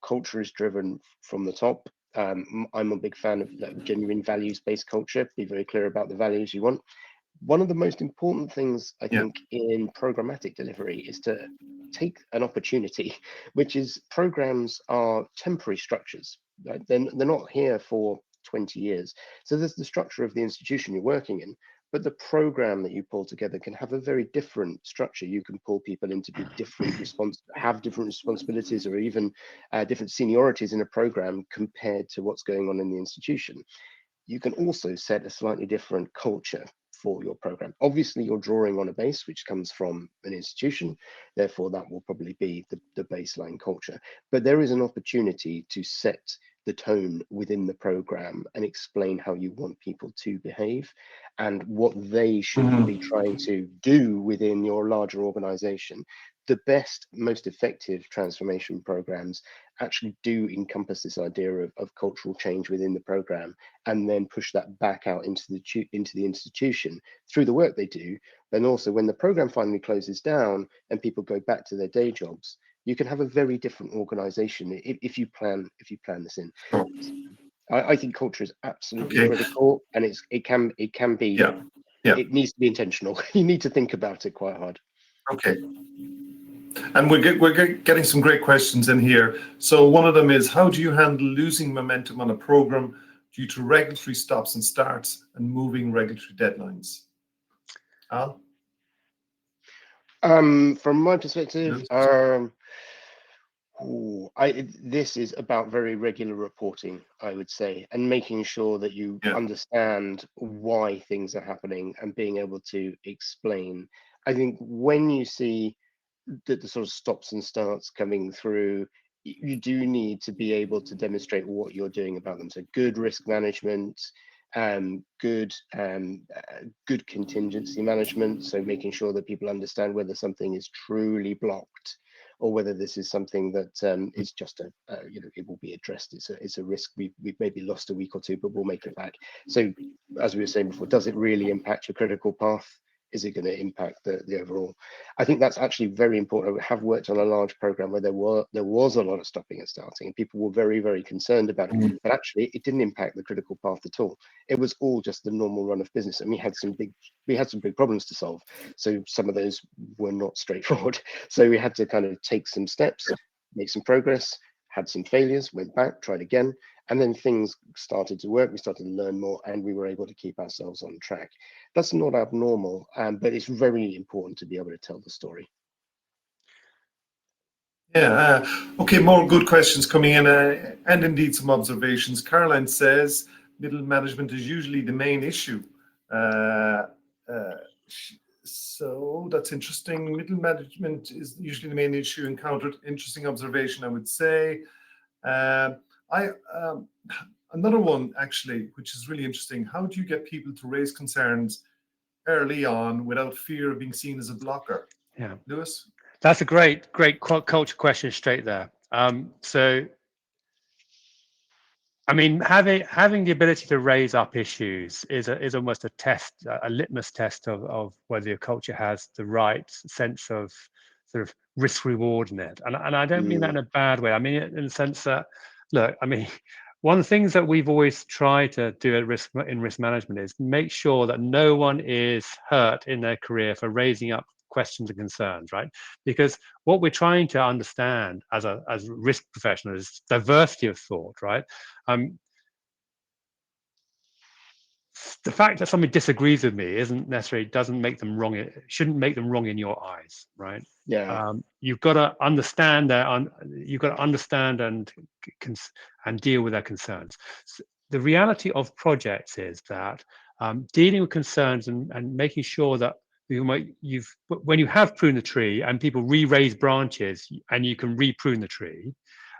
culture is driven from the top. I'm a big fan of genuine values-based culture. Be very clear about the values you want. One of the most important things I think in programmatic delivery is to take an opportunity, which is programs are temporary structures. Right? They're not here for 20 years. So there's the structure of the institution you're working in, but the program that you pull together can have a very different structure. You can pull people into different responsibilities, or even different seniorities in a program compared to what's going on in the institution. You can also set a slightly different culture for your program. Obviously, you're drawing on a base which comes from an institution, therefore that will probably be the baseline culture. But there is an opportunity to set the tone within the program and explain how you want people to behave and what they should be trying to do within your larger organization. The best, most effective transformation programs actually do encompass this idea of cultural change within the program, and then push that back out into the institution through the work they do. And also, when the program finally closes down and people go back to their day jobs, you can have a very different organization if you plan this in. I think culture is absolutely critical, and it can be. It needs to be intentional. You need to think about it quite hard. Okay. And we're getting some great questions in here. So one of them is, how do you handle losing momentum on a program due to regulatory stops and starts and moving regulatory deadlines? Al? From my perspective, this is about very regular reporting, I would say, and making sure that you understand why things are happening and being able to explain. I think when you see the sort of stops and starts coming through, you do need to be able to demonstrate what you're doing about them. So good risk management, good contingency management. So making sure that people understand whether something is truly blocked or whether this is something that is just it will be addressed. It's a risk. We've maybe lost a week or two, but we'll make it back. So as we were saying before, does it really impact your critical path? Is it going to impact the overall? I think that's actually very important. I have worked on a large program where there was a lot of stopping and starting, and people were very, very concerned about it. But actually, it didn't impact the critical path at all. It was all just the normal run of business, and we had some big problems to solve. So some of those were not straightforward. So we had to kind of take some steps, make some progress, had some failures, went back, tried again, and then things started to work. We started to learn more, and we were able to keep ourselves on track. That's not abnormal, but it's very important to be able to tell the story. Yeah, okay, more good questions coming in, and indeed some observations. Caroline says middle management is usually the main issue. So that's interesting. Middle management is usually the main issue encountered. Interesting observation, I would say. Another one, actually, which is really interesting. How do you get people to raise concerns early on without fear of being seen as a blocker? Yeah, Lewis? that's a great culture question straight there. So, I mean, having the ability to raise up issues is almost a test, a litmus test of whether your culture has the right sense of sort of risk reward in it. And I don't mean that in a bad way. I mean it in the sense that, look, I mean, one of the things that we've always tried to do at risk management is make sure that no one is hurt in their career for raising up questions and concerns, right? Because what we're trying to understand as risk professionals is diversity of thought, right? The fact that somebody disagrees with me doesn't make them wrong. It shouldn't make them wrong in your eyes, right? Yeah. You've got to understand you've got to understand and deal with their concerns. So the reality of projects is that dealing with concerns and making sure that when you have pruned the tree and people re-raise branches and you can re-prune the tree,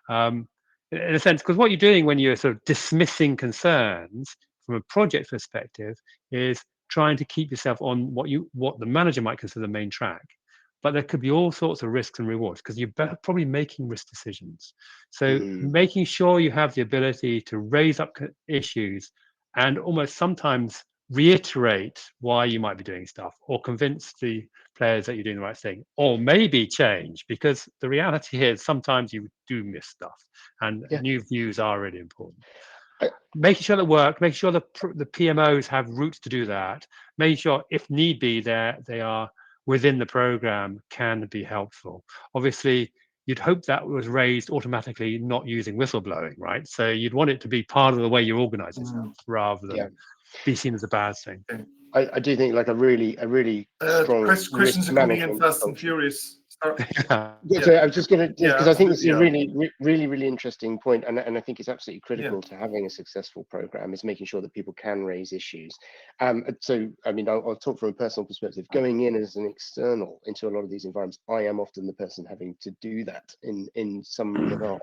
in a sense, because what you're doing when you're sort of dismissing concerns from a project perspective is trying to keep yourself on what the manager might consider the main track. But there could be all sorts of risks and rewards because you're probably making risk decisions. So making sure you have the ability to raise up issues and almost sometimes reiterate why you might be doing stuff, or convince the players that you're doing the right thing, or maybe change, because the reality is sometimes you do miss stuff, and new views are really important. Making sure making sure the PMOs have routes to do that, making sure if need be they are within the program can be helpful. Obviously, you'd hope that was raised automatically, not using whistleblowing, right? So you'd want it to be part of the way you organize yourself rather than be seen as a bad thing. I do think like a really strong questions are coming in fast and furious. So I was just going to, because I think this is a really interesting point, and I think it's absolutely critical to having a successful program is making sure that people can raise issues. So I mean, I'll talk from a personal perspective. Going in as an external into a lot of these environments, I am often the person having to do that in some regard.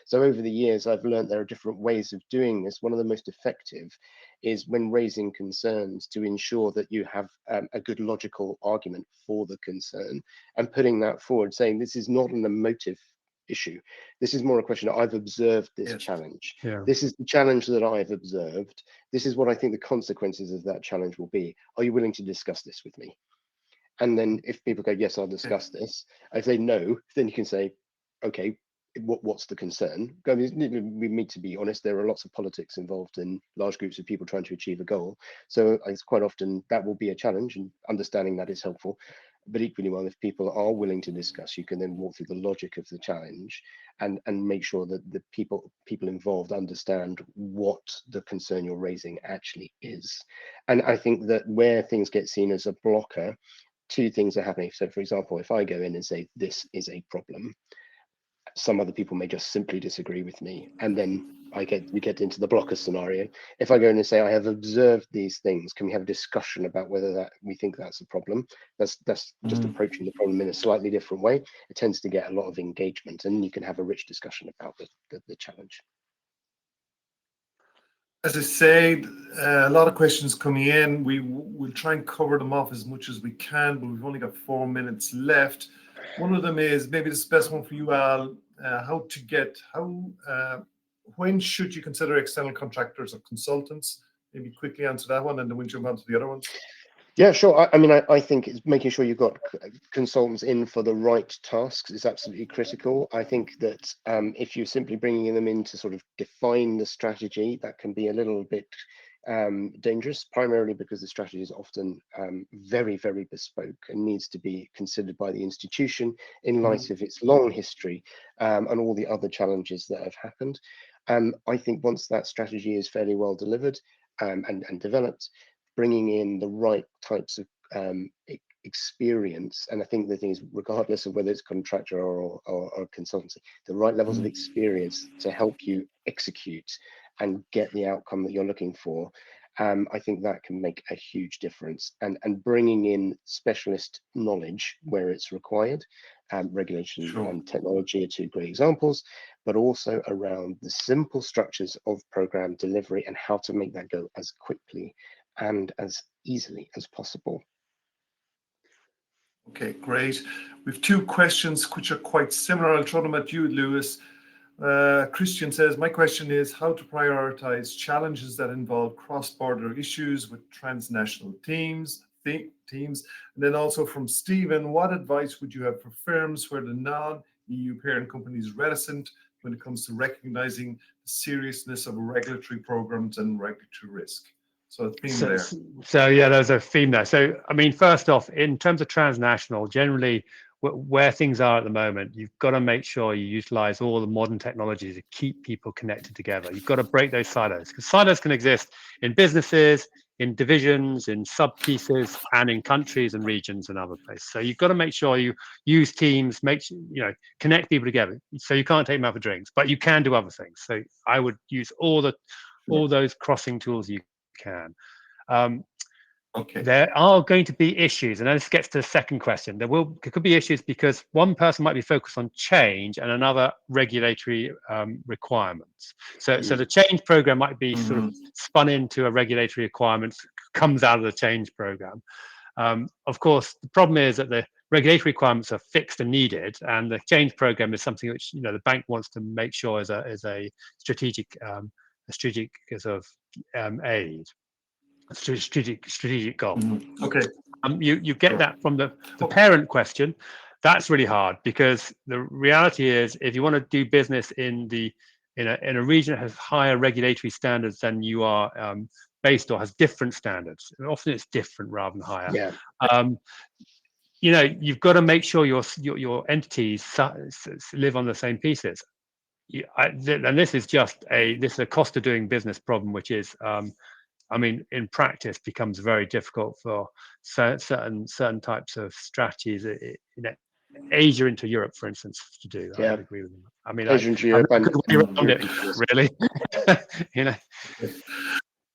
So over the years, I've learned there are different ways of doing this. One of the most effective is when raising concerns to ensure that you have a good logical argument for the concern and putting that forward, saying this is not an emotive issue. This is more a question of I've observed this challenge. This is the challenge that I've observed. This is what I think the consequences of that challenge will be. Are you willing to discuss this with me? And then if people go, yes, I'll discuss this. If they no, then you can say, okay, what's the concern? We need to be honest, there are lots of politics involved in large groups of people trying to achieve a goal. So it's quite often that will be a challenge, and understanding that is helpful. But equally well, if people are willing to discuss, you can then walk through the logic of the challenge and make sure that the people involved understand what the concern you're raising actually is. And I think that where things get seen as a blocker, two things are happening. So for example, if I go in and say this is a problem, some other people may just simply disagree with me, and then we get into the blocker scenario. If I go in and say I have observed these things, can we have a discussion about whether that we think that's a problem? That's just approaching the problem in a slightly different way. It tends to get a lot of engagement, and you can have a rich discussion about the challenge. As I say, a lot of questions coming in. We'll try and cover them off as much as we can, but we've only got 4 minutes left. One of them is, maybe this is the best one for you, Al, when should you consider external contractors or consultants? Maybe quickly answer that one and then we'll jump on to the other ones. Yeah, sure. I mean, I think it's making sure you've got consultants in for the right tasks is absolutely critical. I think that if you're simply bringing them in to sort of define the strategy, that can be a little bit dangerous, primarily because the strategy is often very, very bespoke and needs to be considered by the institution in light of its long history and all the other challenges that have happened. I think once that strategy is fairly well delivered and developed, bringing in the right types of experience, and I think the thing is, regardless of whether it's contractor or consultancy, the right levels of experience to help you execute and get the outcome that you're looking for. I think that can make a huge difference, and bringing in specialist knowledge where it's required. Regulation and technology are two great examples, but also around the simple structures of program delivery and how to make that go as quickly and as easily as possible. Okay, great. We have two questions which are quite similar. I'll throw them at you, Lewis. Christian says, my question is how to prioritize challenges that involve cross-border issues with transnational teams. And then also from Stephen, what advice would you have for firms where the non-EU parent company is reticent when it comes to recognizing the seriousness of regulatory programs and regulatory risk? So yeah, there's a theme there. So, I mean, first off, in terms of transnational, generally where things are at the moment, you've got to make sure you utilize all the modern technologies to keep people connected together. You've got to break those silos, because silos can exist in businesses, in divisions, in sub pieces, and in countries and regions and other places. So you've got to make sure you use teams, connect people together. So you can't take them out for drinks, but you can do other things. So I would use all those crossing tools you can. Okay. There are going to be issues, and this gets to the second question. There could be issues because one person might be focused on change and another regulatory requirements. So the change program might be sort of spun into a regulatory requirement, comes out of the change program. Of course, the problem is that the regulatory requirements are fixed and needed, and the change program is something which the bank wants to make sure is a strategic sort of aid. Strategic goal. Okay. You get that from the parent question. That's really hard, because the reality is, if you want to do business in a region that has higher regulatory standards than you are based, or has different standards, often it's different rather than higher. Yeah. You've got to make sure your entities live on the same pieces. And this is a cost of doing business problem, which is I mean, in practice, becomes very difficult for certain types of strategies in Asia into Europe, for instance, to do. Yeah. I would agree with them. I mean, Asia into Europe and really.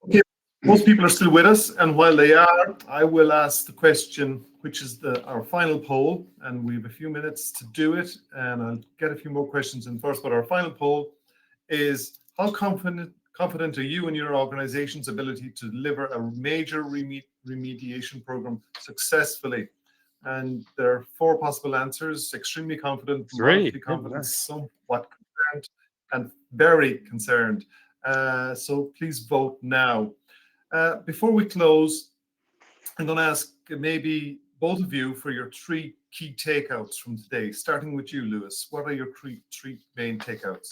Okay. Most people are still with us, and while they are, I will ask the question, which is our final poll, and we have a few minutes to do it, and I'll get a few more questions in first. But our final poll is: how confident are you in your organization's ability to deliver a major remediation program successfully? And there are four possible answers: extremely confident, moderately confident, somewhat concerned, and very concerned. So please vote now. Before we close, I'm going to ask maybe both of you for your three key takeouts from today, starting with you, Lewis. What are your three main takeouts?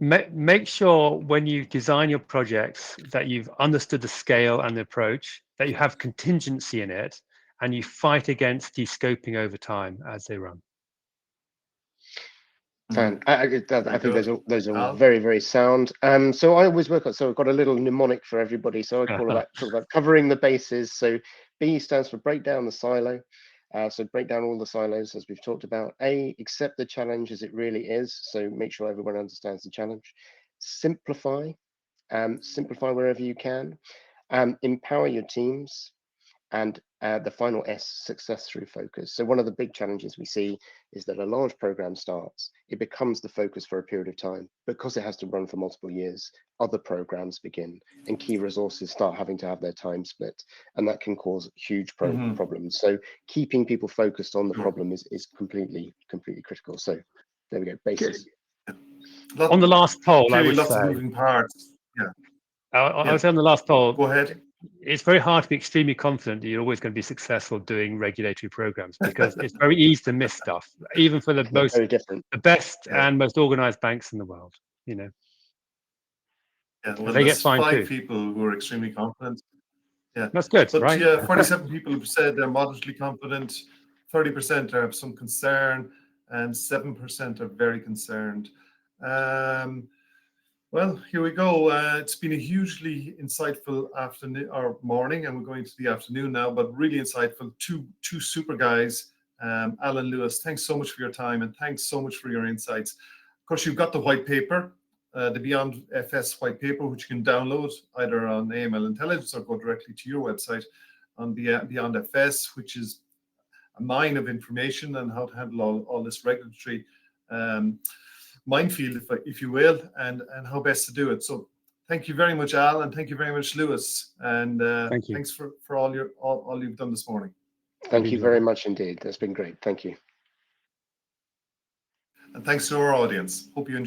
Make sure when you design your projects that you've understood the scale and the approach, that you have contingency in it, and you fight against de-scoping over time as they run. I think those are very, very sound. So I always work on, so I've got a little mnemonic for everybody. So I talk about covering the bases. So B stands for break down the silo. So break down all the silos, as we've talked about. A, accept the challenge as it really is. So make sure everyone understands the challenge. Simplify wherever you can. Empower your teams. and the final S, success through focus. So one of the big challenges we see is that a large program starts, it becomes the focus for a period of time. Because it has to run for multiple years, other programs begin and key resources start having to have their time split, and that can cause huge problems. So keeping people focused on the problem is completely critical. So there we go, basis. On the last poll, I would lots say, of moving parts. Yeah. I would say on the last poll, go ahead. It's very hard to be extremely confident that you're always going to be successful doing regulatory programs, because it's very easy to miss stuff, even for the best and most organized banks in the world, you know. Yeah, well, they get there's fined 5 too. people who are extremely confident. Yeah, that's good, but right? yeah, 47 people have said they're moderately confident, 30% have some concern, and 7% are very concerned. Well, here we go. It's been a hugely insightful afternoon or morning, and we're going to the afternoon now, but really insightful. Two super guys, Alan, Lewis, thanks so much for your time, and thanks so much for your insights. Of course, you've got the white paper, the BeyondFS white paper, which you can download either on AML Intelligence or go directly to your website on BeyondFS, which is a mine of information on how to handle all this regulatory minefield, if you will, and how best to do it. So thank you very much, Al, and thank you very much, Lewis, and thanks for all you've done this morning. Thank you very much indeed. That's been great. Thank you. And thanks to our audience. Hope you enjoyed.